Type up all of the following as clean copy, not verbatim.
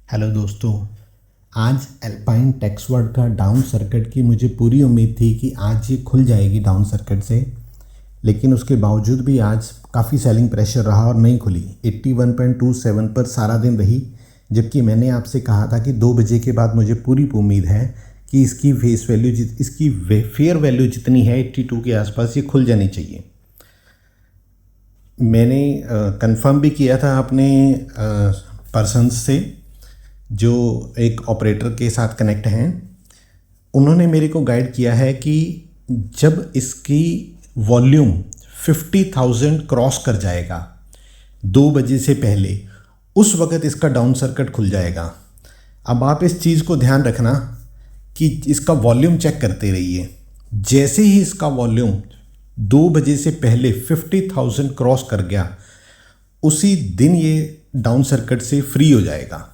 Hello दोस्तों। आज alpine टेक्सवर्ड का डाउन सर्किट की मुझे पूरी उम्मीद थी कि आज ये खुल जाएगी डाउन सर्किट से, लेकिन उसके बावजूद भी आज काफ़ी सेलिंग प्रेशर रहा और नहीं खुली। 81.27 पर सारा दिन रही, जबकि मैंने आपसे कहा था कि 2 बजे के बाद मुझे पूरी उम्मीद है कि इसकी फेयर वैल्यू जितनी है 82 के आसपास ये खुल जानी चाहिए। मैंने कंफर्म भी किया था अपने पर्सन्स से जो एक ऑपरेटर के साथ कनेक्ट हैं। उन्होंने मेरे को गाइड किया है कि जब इसकी वॉल्यूम 50,000 क्रॉस कर जाएगा 2 बजे से पहले, उस वक़्त इसका डाउन सर्किट खुल जाएगा। अब आप इस चीज़ को ध्यान रखना कि इसका वॉल्यूम चेक करते रहिए। जैसे ही इसका वॉल्यूम 2 बजे से पहले 50,000 क्रॉस कर गया, उसी दिन ये डाउन सर्किट से फ्री हो जाएगा।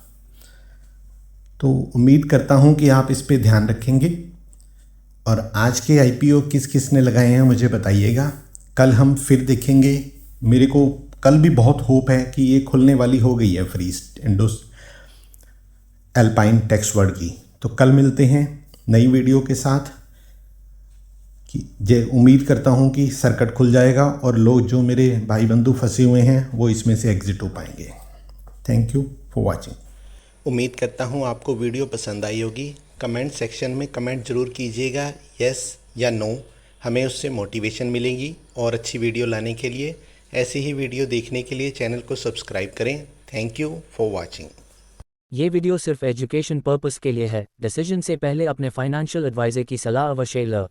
तो उम्मीद करता हूँ कि आप इस पे ध्यान रखेंगे। और आज के आईपीओ किस किस ने लगाए हैं मुझे बताइएगा। कल हम फिर देखेंगे। मेरे को कल भी बहुत होप है कि ये खुलने वाली हो गई है फ्रीज इंडोस एल्पाइन टेक्सवर्ड की। तो कल मिलते हैं नई वीडियो के साथ। कि उम्मीद करता हूँ कि सर्किट खुल जाएगा और लोग जो मेरे भाई बंधु फंसे हुए हैं वो इसमें से एग्जिट हो पाएंगे। Thank you for watching. उम्मीद करता हूँ आपको वीडियो पसंद आई होगी। कमेंट सेक्शन में कमेंट ज़रूर कीजिएगा, यस या नो। हमें उससे मोटिवेशन मिलेगी और अच्छी वीडियो लाने के लिए। ऐसी ही वीडियो देखने के लिए चैनल को सब्सक्राइब करें। Thank you for watching. ये वीडियो सिर्फ एजुकेशन पर्पस के लिए है। डिसीजन से पहले अपने फाइनेंशियल एडवाइजर की सलाह अवश्य लें।